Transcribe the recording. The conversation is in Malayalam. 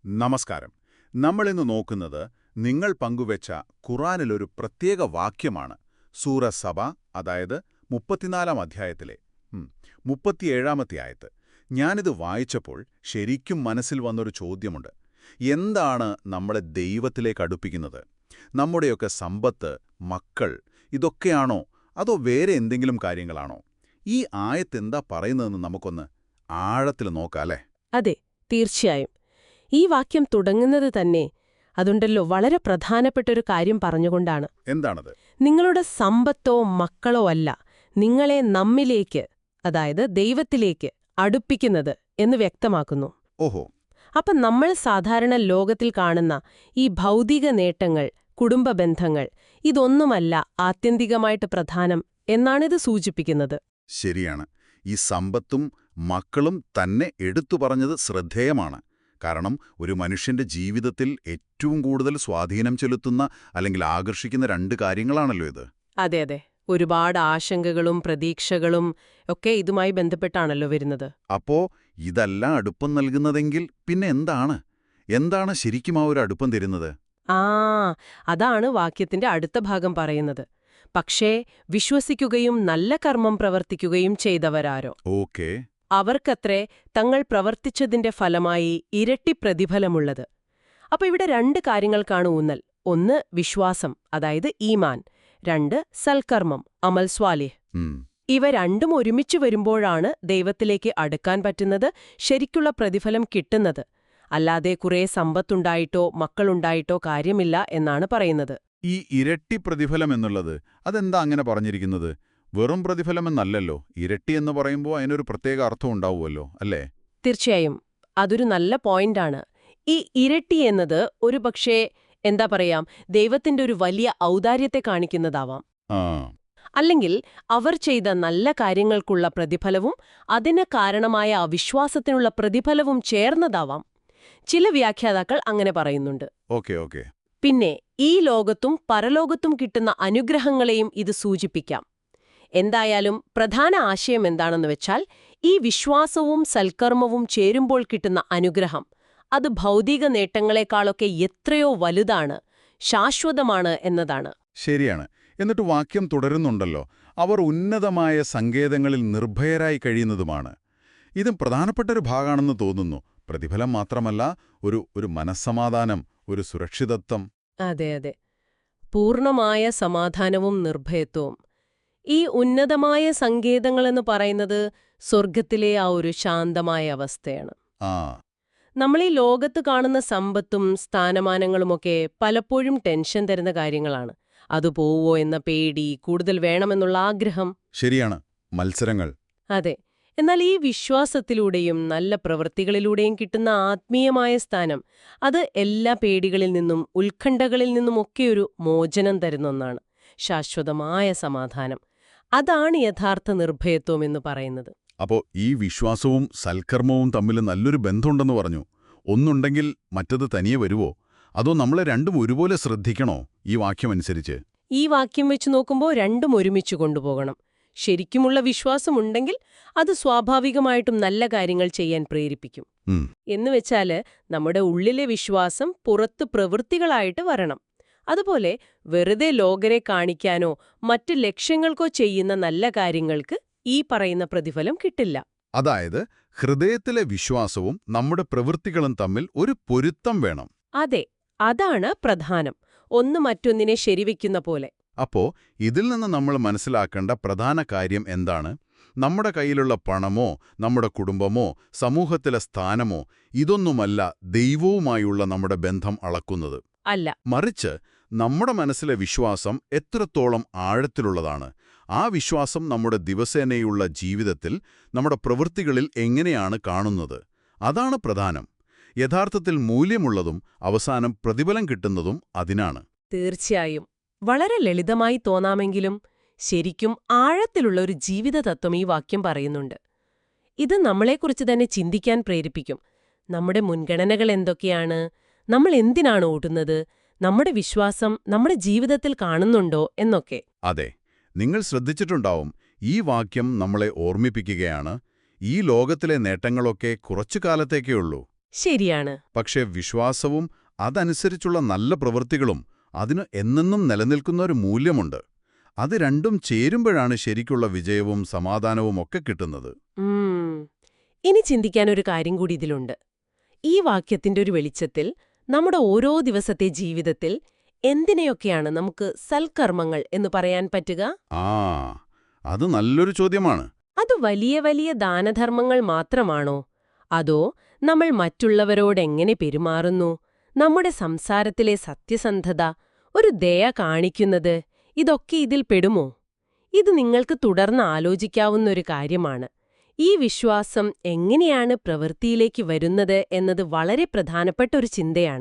നമസ്കാരം. നമ്മളിന്ന് നോക്കുന്നത് നിങ്ങൾ പങ്കുവെച്ച ഖുറാനിലൊരു പ്രത്യേക വാക്യമാണ്. സൂറ സബ, അതായത് 34-ാം അധ്യായത്തിലെ 37-ാമത്തെ ആയത്ത്. ഞാനിത് വായിച്ചപ്പോൾ ശരിക്കും മനസ്സിൽ വന്നൊരു ചോദ്യമുണ്ട്. എന്താണ് നമ്മളെ ദൈവത്തിലേക്ക് അടുപ്പിക്കുന്നത്? നമ്മുടെയൊക്കെ സമ്പത്ത്, മക്കൾ, ഇതൊക്കെയാണോ, അതോ വേറെ എന്തെങ്കിലും കാര്യങ്ങളാണോ? ഈ ആയത്തെന്താ പറയുന്നതെന്ന് നമുക്കൊന്ന് ആഴത്തിൽ നോക്കാല്ലേ? അതെ, തീർച്ചയായും. ഈ വാക്യം തുടങ്ങുന്നത് തന്നെ അതുണ്ടല്ലോ വളരെ പ്രധാനപ്പെട്ടൊരു കാര്യം പറഞ്ഞുകൊണ്ടാണ്. എന്താണത്? നിങ്ങളുടെ സമ്പത്തോ മക്കളോ അല്ല നിങ്ങളെ നമ്മിലേക്ക്, അതായത് ദൈവത്തിലേക്ക് അടുപ്പിക്കുന്നത് എന്ന് വ്യക്തമാക്കുന്നു. ഓഹോ. അപ്പം നമ്മൾ സാധാരണ ലോകത്തിൽ കാണുന്ന ഈ ഭൗതിക നേട്ടങ്ങൾ, കുടുംബ ബന്ധങ്ങൾ, ഇതൊന്നുമല്ല ആത്യന്തികമായിട്ട് പ്രധാനം എന്നാണിത് സൂചിപ്പിക്കുന്നത്. ശരിയാണ്. ഈ സമ്പത്തും മക്കളും തന്നെ എടുത്തു പറഞ്ഞത് ശ്രദ്ധേയമാണ്. കാരണം ഒരു മനുഷ്യന്റെ ജീവിതത്തിൽ ഏറ്റവും കൂടുതൽ സ്വാധീനം ചെലുത്തുന്ന അല്ലെങ്കിൽ ആകർഷിക്കുന്ന രണ്ട് കാര്യങ്ങളാണല്ലോ ഇത്. അതെ അതെ, ഒരുപാട് ആശങ്കകളും പ്രതീക്ഷകളും ഒക്കെ ഇതുമായി ബന്ധപ്പെട്ടാണല്ലോ വരുന്നത്. അപ്പോ ഇതല്ല അടുപ്പം നൽകുന്നതെങ്കിൽ പിന്നെ എന്താണ് ശരിക്കും ആ ഒരു അടുപ്പം തരുന്നത്? അതാണ് വാക്യത്തിന്റെ അടുത്ത ഭാഗം പറയുന്നത്. പക്ഷേ വിശ്വസിക്കുകയും നല്ല കർമ്മം പ്രവർത്തിക്കുകയും ചെയ്തവരാരോ, ഓക്കേ, അവർക്കത്രേ തങ്ങൾ പ്രവർത്തിച്ചതിന്റെ ഫലമായി ഇരട്ടി പ്രതിഫലമുള്ളത്. അപ്പൊ ഇവിടെ രണ്ട് കാര്യങ്ങൾക്കാണ് ഊന്നൽ. ഒന്ന് വിശ്വാസം, അതായത് ഈമാൻ. രണ്ട് സൽക്കർമ്മം, അമൽ സ്വാലിഹ്. ഇവ രണ്ടും ഒരുമിച്ച് വരുമ്പോഴാണ് ദൈവത്തിലേക്ക് അടുക്കാൻ പറ്റുന്നത്, ശരിക്കുള്ള പ്രതിഫലം കിട്ടുന്നത്. അല്ലാതെ കുറേ സമ്പത്തുണ്ടായിട്ടോ മക്കളുണ്ടായിട്ടോ കാര്യമില്ല എന്നാണ് പറയുന്നത്. ഈ ഇരട്ടി പ്രതിഫലം എന്നുള്ളത് അതെന്താ അങ്ങനെ പറഞ്ഞിരിക്കുന്നത്? വെറും പ്രതിഫലമെന്നല്ലല്ലോ. ഇരട്ടി എന്ന് പറയുമ്പോൾ അതിനൊരു പ്രത്യേക അർത്ഥം ഉണ്ടാവുമല്ലോ, അല്ലേ? തീർച്ചയായും, അതൊരു നല്ല പോയിന്റാണ്. ഈ ഇരട്ടി എന്നത് ഒരുപക്ഷേ എന്താ പറയാം, ദൈവത്തിന്റെ ഒരു വലിയ ഔദാര്യത്തെ കാണിക്കുന്നതാവാം. അല്ലെങ്കിൽ അവർ ചെയ്ത നല്ല കാര്യങ്ങൾക്കുള്ള പ്രതിഫലവും അതിന് കാരണമായ അവിശ്വാസത്തിനുള്ള പ്രതിഫലവും ചേർന്നതാവാം. ചില വ്യാഖ്യാതാക്കൾ അങ്ങനെ പറയുന്നുണ്ട്. ഓക്കേ. പിന്നെ ഈ ലോകത്തും പരലോകത്തും കിട്ടുന്ന അനുഗ്രഹങ്ങളെയും ഇത് സൂചിപ്പിക്കാം. എന്തായാലും പ്രധാന ആശയം എന്താണെന്ന് വെച്ചാൽ, ഈ വിശ്വാസവും സൽക്കർമ്മവും ചേരുമ്പോൾ കിട്ടുന്ന അനുഗ്രഹം അത് ഭൗതിക നേട്ടങ്ങളെക്കാളൊക്കെ എത്രയോ വലുതാണ്, ശാശ്വതമാണ് എന്നതാണ്. ശരിയാണ്. എന്നിട്ട് വാക്യം തുടരുന്നുണ്ടല്ലോ, അവർ ഉന്നതമായ സങ്കേതങ്ങളിൽ നിർഭയരായി കഴിയുന്നതുമാണ്. ഇതും പ്രധാനപ്പെട്ടൊരു ഭാഗമാണെന്ന് തോന്നുന്നു. പ്രതിഫലം മാത്രമല്ല, ഒരു മനസ്സമാധാനം, ഒരു സുരക്ഷിതത്വം. അതെ, പൂർണ്ണമായ സമാധാനവും നിർഭയത്വവും. ഈ ഉന്നതമായ സങ്കേതങ്ങളെന്ന് പറയുന്നത് സ്വർഗത്തിലെ ആ ഒരു ശാന്തമായ അവസ്ഥയാണ്. നമ്മൾ ഈ ലോകത്ത് കാണുന്ന സമ്പത്തും സ്ഥാനമാനങ്ങളുമൊക്കെ പലപ്പോഴും ടെൻഷൻ തരുന്ന കാര്യങ്ങളാണ്. അത് പോവോ എന്ന പേടി, കൂടുതൽ വേണമെന്നുള്ള ആഗ്രഹം. ശരിയാണ്, മത്സരങ്ങൾ. അതെ. എന്നാൽ ഈ വിശ്വാസത്തിലൂടെയും നല്ല പ്രവൃത്തികളിലൂടെയും കിട്ടുന്ന ആത്മീയമായ സ്ഥാനം, അത് എല്ലാ പേടികളിൽ നിന്നും ഉത്കണ്ഠകളിൽ നിന്നുമൊക്കെയൊരു മോചനം തരുന്ന ഒന്നാണ്. ശാശ്വതമായ സമാധാനം. അതാണ് യഥാർത്ഥ നിർഭയത്വം എന്ന് പറയുന്നത്. അപ്പോ ഈ വിശ്വാസവും സൽക്കർമ്മവും തമ്മിൽ നല്ലൊരു ബന്ധമുണ്ടെന്ന് പറഞ്ഞു. ഒന്നുണ്ടെങ്കിൽ മറ്റത് തനിയെ വരുവോ? അതോ നമ്മളെ രണ്ടും ഒരുപോലെ ശ്രദ്ധിക്കണോ ഈ വാക്യമനുസരിച്ച്? ഈ വാക്യം വെച്ച് നോക്കുമ്പോൾ രണ്ടും ഒരുമിച്ച് കൊണ്ടുപോകണം. ശരിക്കുമുള്ള വിശ്വാസമുണ്ടെങ്കിൽ അത് സ്വാഭാവികമായിട്ടും നല്ല കാര്യങ്ങൾ ചെയ്യാൻ പ്രേരിപ്പിക്കും. എന്നുവെച്ചാല് നമ്മുടെ ഉള്ളിലെ വിശ്വാസം പുറത്ത് പ്രവൃത്തികളായിട്ട് വരണം. അതുപോലെ വെറുതെ ലോകരെ കാണിക്കാനോ മറ്റ് ലക്ഷ്യങ്ങൾക്കോ ചെയ്യുന്ന നല്ല കാര്യങ്ങൾക്ക് ഈ പറയുന്ന പ്രതിഫലം കിട്ടില്ല. അതായത് ഹൃദയത്തിലെ വിശ്വാസവും നമ്മുടെ പ്രവൃത്തികളും തമ്മിൽ ഒരു പൊരുത്തം വേണം. അതെ, അതാണ് പ്രധാനം. ഒന്ന് മറ്റൊന്നിനെ ശരിവെക്കുന്ന പോലെ. അപ്പോ ഇതിൽ നിന്ന് നമ്മൾ മനസ്സിലാക്കേണ്ട പ്രധാന കാര്യം എന്താണ്? നമ്മുടെ കയ്യിലുള്ള പണമോ നമ്മുടെ കുടുംബമോ സമൂഹത്തിലെ സ്ഥാനമോ ഇതൊന്നുമല്ല ദൈവവുമായുള്ള നമ്മുടെ ബന്ധം അളക്കുന്നത്. അല്ല, മറിച്ച് നമ്മുടെ മനസ്സിലെ വിശ്വാസം എത്രത്തോളം ആഴത്തിലുള്ളതാണ്, ആ വിശ്വാസം നമ്മുടെ ദിവസേനയുള്ള ജീവിതത്തിൽ, നമ്മുടെ പ്രവൃത്തികളിൽ എങ്ങനെയാണ് കാണുന്നത്, അതാണ് പ്രധാനം. യഥാർത്ഥത്തിൽ മൂല്യമുള്ളതും അവസാനം പ്രതിഫലം കിട്ടുന്നതും അതിനാണ്. തീർച്ചയായും. വളരെ ലളിതമായി തോന്നാമെങ്കിലും ശരിക്കും ആഴത്തിലുള്ള ഒരു ജീവിത തത്വം ഈ വാക്യം പറയുന്നുണ്ട്. ഇത് നമ്മളെക്കുറിച്ച് തന്നെ ചിന്തിക്കാൻ പ്രേരിപ്പിക്കും. നമ്മുടെ മുൻഗണനകൾ എന്തൊക്കെയാണ്, നമ്മൾ എന്തിനാണ് ഓടുന്നത്, നമ്മുടെ വിശ്വാസം നമ്മുടെ ജീവിതത്തിൽ കാണുന്നുണ്ടോ എന്നൊക്കെ. അതെ, നിങ്ങൾ ശ്രദ്ധിച്ചിട്ടുണ്ടാവും, ഈ വാക്യം നമ്മളെ ഓർമ്മിപ്പിക്കുകയാണ്, ഈ ലോകത്തിലെ നേട്ടങ്ങളൊക്കെ കുറച്ചു കാലത്തേക്കേ ഉള്ളൂ. ശരിയാണ്. പക്ഷേ വിശ്വാസവും അതനുസരിച്ചുള്ള നല്ല പ്രവൃത്തികളും അതിന് എന്നെന്നും നിലനിൽക്കുന്ന ഒരു മൂല്യമുണ്ട്. അത് രണ്ടും ചേരുമ്പോഴാണ് ശരിക്കുള്ള വിജയവും സമാധാനവും ഒക്കെ കിട്ടുന്നത്. ഇനി ചിന്തിക്കാനൊരു കാര്യം കൂടി ഇതിലുണ്ട്. ഈ വാക്യത്തിന്റെ ഒരു വെളിച്ചത്തിൽ നമ്മുടെ ഓരോ ദിവസത്തെ ജീവിതത്തിൽ എന്തിനെയൊക്കെയാണ് നമുക്ക് സൽക്കർമ്മങ്ങൾ എന്ന് പറയാൻ പറ്റുക? അത് നല്ലൊരു ചോദ്യമാണ്. അത് വലിയ വലിയ ദാനധർമ്മങ്ങൾ മാത്രമാണോ? അതോ നമ്മൾ മറ്റുള്ളവരോടെങ്ങനെ പെരുമാറുന്നു, നമ്മുടെ സംസാരത്തിലെ സത്യസന്ധത, ഒരു ദയ കാണിക്കുന്നത്, ഇതൊക്കെ ഇതിൽ പെടുമോ? ഇത് നിങ്ങൾക്ക് തുടർന്ന് ആലോചിക്കാവുന്നൊരു കാര്യമാണ്. ഈ വിശ്വാസം എങ്ങനെയാണ് പ്രവൃത്തിയിലേക്ക് വരുന്നത് എന്നത് വളരെ പ്രധാനപ്പെട്ട ഒരു ചിന്തയാണ്.